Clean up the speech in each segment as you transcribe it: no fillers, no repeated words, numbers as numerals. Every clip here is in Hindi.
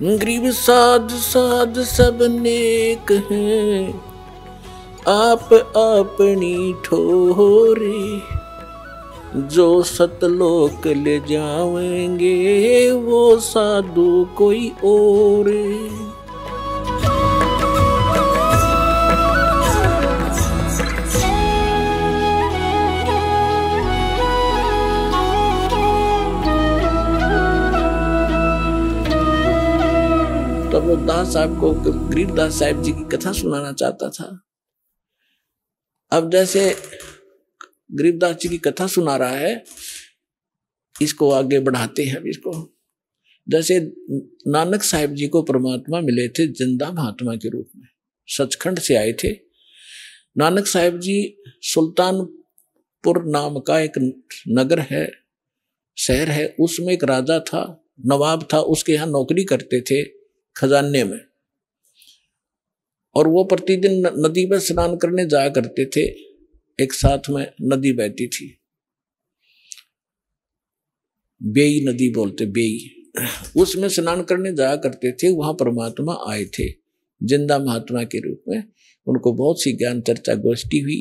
गरीब साध साध सब नेक हैं, आप अपनी ठोरे, जो सतलोक ले जाएंगे वो साधु कोई और। तो वो दास साहब को गरीबदास साहब जी की कथा सुनाना चाहता था। अब जैसे गरीबदास जी की कथा सुना रहा है, इसको आगे बढ़ाते हैं। इसको जैसे नानक साहब जी को परमात्मा मिले थे जिंदा महात्मा के रूप में, सचखंड से आए थे। नानक साहब जी सुल्तानपुर नाम का एक नगर है, शहर है, उसमें एक राजा था, नवाब था, उसके यहाँ नौकरी करते थे खजाने में। और वो प्रतिदिन नदी में स्नान करने जाया करते थे। एक साथ में नदी बहती थी, बेई नदी बोलते, बेई, उसमें स्नान करने जाया करते थे। वहां परमात्मा आए थे जिंदा महात्मा के रूप में। उनको बहुत सी ज्ञान चर्चा गोष्ठी हुई।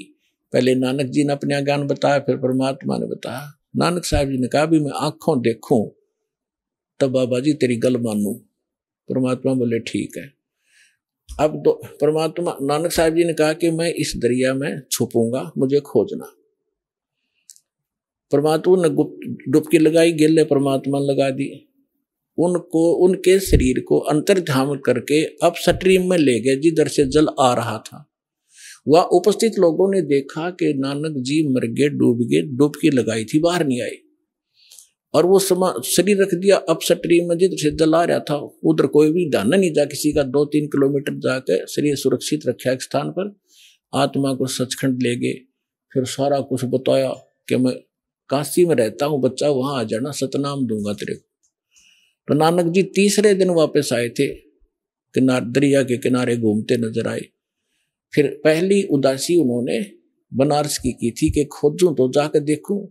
पहले नानक जी ने अपना ज्ञान बताया, फिर परमात्मा ने बताया। नानक साहब जी ने कहा भी मैं आंखों देखूं तब बाबा जी तेरी गल मानूं। परमात्मा बोले ठीक है। अब तो परमात्मा, नानक साहब जी ने कहा कि मैं इस दरिया में छुपूंगा, मुझे खोजना। परमात्मा ने डुबकी लगाई, गेले परमात्मा लगा दी। उनको, उनके शरीर को अंतर्ध्यान करके अब स्ट्रीम में ले गए जिधर से जल आ रहा था। वह उपस्थित लोगों ने देखा कि नानक जी मर गए, डूब गए, डुबकी लगाई थी, बाहर नहीं आए। और वो शरीर रख दिया अब स्ट्रीम में जिधर से जल आ रहा था। उधर कोई भी ध्यान नहीं जा किसी का। 2-3 किलोमीटर जाके शरीर सुरक्षित रखा एक स्थान पर। आत्मा को सचखंड ले गए। फिर सारा कुछ बताया कि मैं काशी में रहता हूँ बच्चा, वहां आ जाना, सतनाम दूंगा तेरे को। तो नानक जी तीसरे दिन वापस आए थे, दरिया के किनारे घूमते नजर आए। फिर पहली उदासी उन्होंने बनारस की थी कि खोजूं तो जाकर देखूं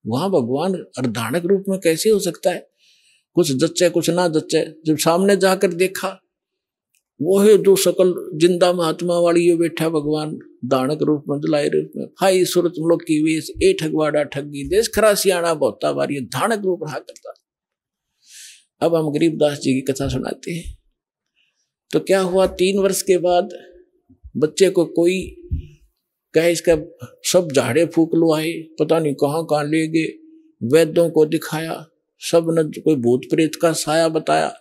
वहां भगवान अर्धानक रूप में कैसे हो सकता है, कुछ जच्चे कुछ ना जच्चे। जब सामने जाकर देखा, वो है जो सकल जिंदा महात्मा वाली ये बैठा भगवान दानक रूप में, जलाए रूप में, भाई सूरत मुल्क की वेश, ए ठगवाड़ा ठगी देश खरा सियाणा बहुता बारी, धानक रूप रहा करता। अब हम गरीबदास जी की कथा सुनाते हैं। तो क्या हुआ, 3 वर्ष के बाद बच्चे को कोई कहे इसका सब झाड़े फूक लो आए, पता नहीं कहाँ कहाँ ले गए, वैद्यों को दिखाया, सब ने कोई भूत प्रेत का साया बताया,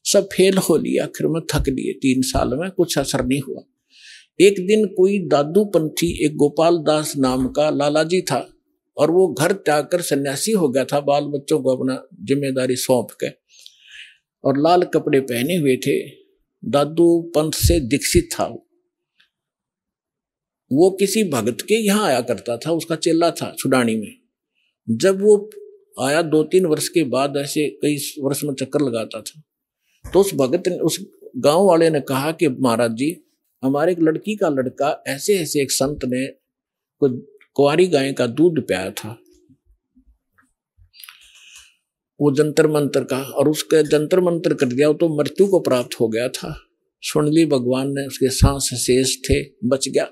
सब फेल हो लिया। आखिर में थक लिए, 3 साल में कुछ असर नहीं हुआ। एक दिन कोई दादू पंथी, एक गोपाल दास नाम का लाला जी था, और वो घर त्याग कर सन्यासी हो गया था, बाल बच्चों को अपना जिम्मेदारी सौंप के, और लाल कपड़े पहने हुए थे। दादू पंथ से दीक्षित था। वो किसी भगत के यहाँ आया करता था, उसका चेला था छुडानी में। जब वो आया 2-3 वर्ष के बाद, ऐसे कई वर्ष में चक्कर लगाता था, तो उस भगत ने, उस गांव वाले ने कहा कि महाराज जी, हमारे एक लड़की का लड़का ऐसे ऐसे एक संत ने कुंवारी गाय का दूध पियाया था, वो जंतर मंतर का, और उसके जंतर मंतर कर दिया तो मृत्यु को प्राप्त हो गया था। सुन ली भगवान ने, उसके सांस शेष थे, बच गया।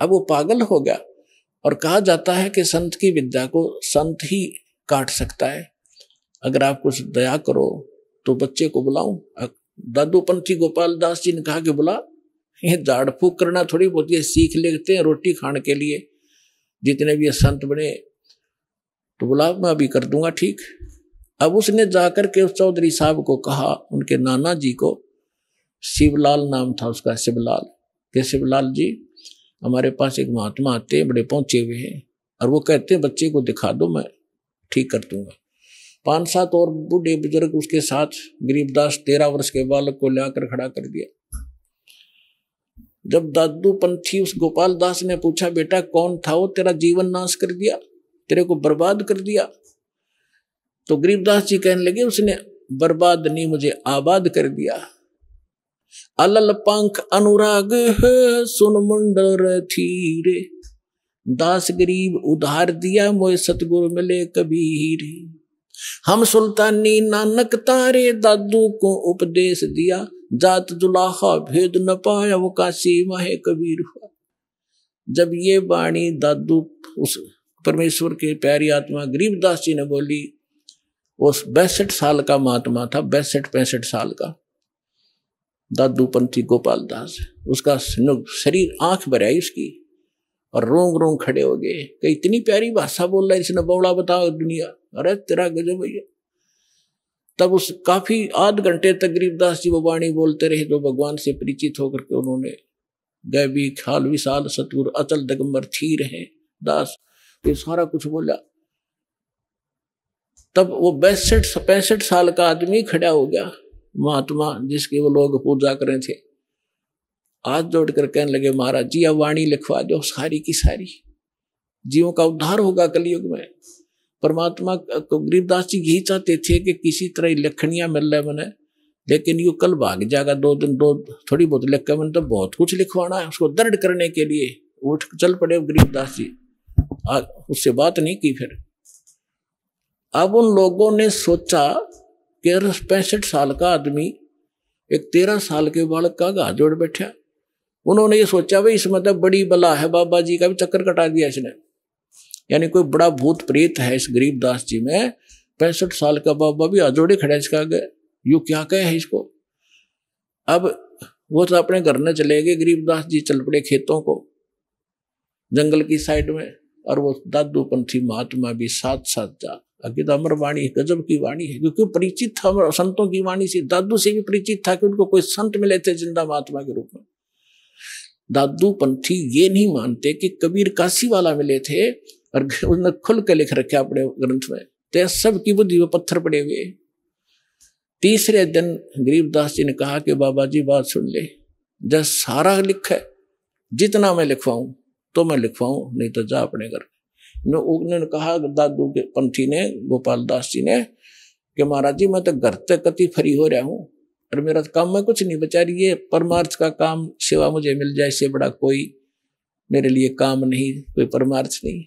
अब वो पागल हो गया। और कहा जाता है कि संत की विद्या को संत ही काट सकता है। अगर आप कुछ दया करो तो बच्चे को बुलाऊं। दादू पंथी गोपाल दास जी ने कहा कि बुला, ये झाड़ फूक करना थोड़ी बहुत ये सीख लेते हैं रोटी खाने के लिए, जितने भी ये संत बने, तो बुला, मैं अभी कर दूंगा ठीक। अब उसने जाकर के उस चौधरी साहब को कहा, उनके नाना जी को, शिवलाल नाम था उसका, शिवलाल, के शिवलाल जी, हमारे पास एक महात्मा आते हैं, बड़े पहुंचे हुए हैं, और वो कहते हैं बच्चे को दिखा दो, मैं ठीक कर दूंगा। 5-7 और बूढ़े बुजुर्ग उसके साथ। गरीबदास 13 वर्ष के बालक को लाकर खड़ा कर दिया। जब दादू पंथी उस गोपाल दास ने पूछा, बेटा कौन था वो, तेरा जीवन नाश कर दिया, तेरे को बर्बाद कर दिया? तो गरीबदास जी कहने लगे, उसने बर्बाद नहीं, मुझे आबाद कर दिया। अलल पंख अनुराग है सुन मुंडर थीरे, दास गरीब उधार दिया मोए सतगुरु मिले कबीर। हम सुल्तानी नानक तारे दादू को उपदेश दिया, जात जुलाहा भेद न पाया वो काशी माहे कबीर हुआ। जब ये वाणी दादू उस परमेश्वर के प्यारी आत्मा गरीबदास जी ने बोली, उस 62 साल का महात्मा था, 62-65 साल का दादू पंथी गोपाल दास। उसका शरीर आंख भर आई उसकी और रोंग रोंग खड़े हो गए कि इतनी प्यारी भाषा बोल रहा है, इसने बौड़ा बताओ दुनिया, अरे तेरा गजब भैया। तब उस काफी आध घंटे तक गरीबदास जी वो वाणी बोलते रहे, तो भगवान से परिचित होकर के उन्होंने गैबी खाल विशाल सतगुरु अचल दिगंबर थी रहे दास, ये सारा कुछ बोला। तब वो 62-65 साल का आदमी खड़ा हो गया, महात्मा जिसकी वो लोग पूजा कर रहे थे, हाथ जोड़कर कहने लगे, महाराज जी अब वाणी लिखवा दो सारी की सारी, जीवों का उद्धार होगा कलयुग में। परमात्मा को गरीबदास जी यही चाहते थे कि किसी तरह लखनियां मिल रहा मैंने, लेकिन यू कल भाग जाएगा 2 दिन, 2 थोड़ी बहुत लिख के मैंने तो बहुत कुछ लिखवाना है। उसको दर्द करने के लिए उठ चल पड़े गरीबदास जी, उससे बात नहीं की। फिर अब उन लोगों ने सोचा कि 65 साल का आदमी एक 13 साल के बालक का घात जोड़ बैठा। उन्होंने ये सोचा भाई इसमें तो बड़ी बला है, बाबा जी का भी चक्कर कटा दिया इसने, यानी कोई बड़ा भूत प्रेत है इस गरीबदास जी में। 65 साल का बाबा भी हाथ जोड़े खड़ा इसका गए, यू क्या कहे है इसको। अब वो तो अपने घर में चले गए, गरीबदास जी चल पड़े खेतों को, जंगल की साइड में, और वो दादू पंथी महात्मा भी साथ साथ जा। आगे तो अमर वाणी गजब की वाणी है, क्योंकि परिचित था संतों की वाणी से, दादू से भी परिचित था कि उनको कोई संत मिले थे जिंदा महात्मा के रूप में। दादू पंथी ये नहीं मानते कि कबीर काशी वाला मिले थे, और उसने खुल के लिख रखा अपने ग्रंथ में, तो सब की बुद्धि में पत्थर पड़े हुए। तीसरे दिन गरीबदास जी ने कहा कि बाबा जी बात सुन ले, जब सारा लिखा है जितना मैं लिखवाऊं तो मैं लिखवाऊं, नहीं तो जा अपने घर। उन्होंने कहा दादू के पंथी ने, गोपाल दास जी ने, कि महाराज जी मैं तो घर तक कति फ्री हो रहा हूं और मेरा काम में कुछ नहीं बचा रही है, परमार्थ का काम सेवा मुझे मिल जाए, इससे बड़ा कोई मेरे लिए काम नहीं, कोई परमार्थ नहीं।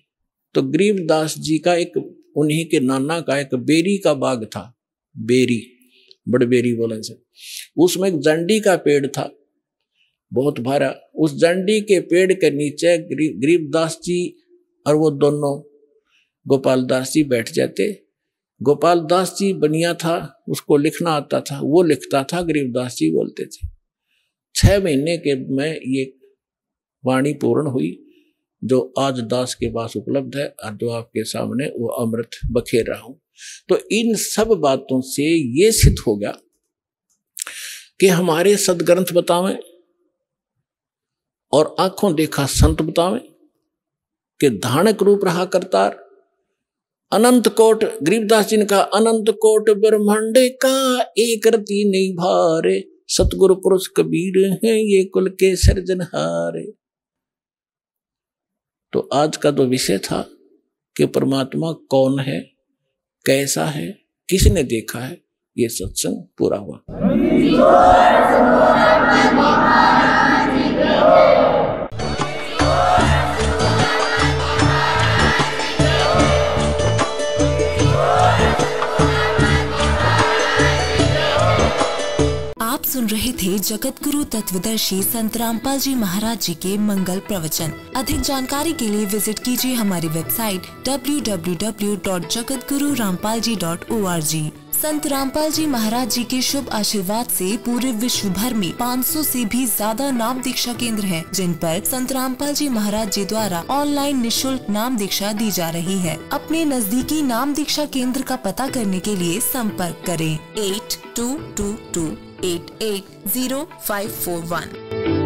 तो गरीबदास जी का एक, उन्हीं के नाना का एक बेरी का बाग था, बेरी बड़ बेरी बोलन से, उसमें एक जंडी का पेड़ था बहुत भारा। उस जंडी के पेड़ के नीचे गरीबदास जी और वो दोनों गोपाल दास जी बैठ जाते। गोपाल दास जी बनिया था, उसको लिखना आता था, वो लिखता था, गरीबदास जी बोलते थे। 6 महीने के में ये वाणी पूर्ण हुई जो आज दास के पास उपलब्ध है, और जो आपके सामने वो अमृत बखेर रहा हूं। तो इन सब बातों से ये सिद्ध हो गया कि हमारे सदग्रंथ बतावें और आंखों देखा संत बतावें कि धानक रूप रहा करतार। अनंत कोट, गरीबदास जी ने कहा, अनंत कोट ब्रह्मांड का एक रति नहीं भारे, सतगुरु पुरुष कबीर हैं ये कुल के सृजनहारे। तो आज का तो विषय था कि परमात्मा कौन है, कैसा है, किसने देखा है, ये सत्संग पूरा हुआ। आप सुन रहे थे जगत गुरु तत्वदर्शी संत रामपाल जी महाराज जी के मंगल प्रवचन। अधिक जानकारी के लिए विजिट कीजिए हमारी वेबसाइट www.jagatgururampalji.org। संत रामपाल जी महाराज जी के शुभ आशीर्वाद से पूरे विश्व भर में 500 से भी ज्यादा नाम दीक्षा केंद्र हैं, जिन पर संत रामपाल जी महाराज जी द्वारा ऑनलाइन निशुल्क नाम दीक्षा दी जा रही है। अपने नजदीकी नाम दीक्षा केंद्र का पता करने के लिए संपर्क करें 8222880541।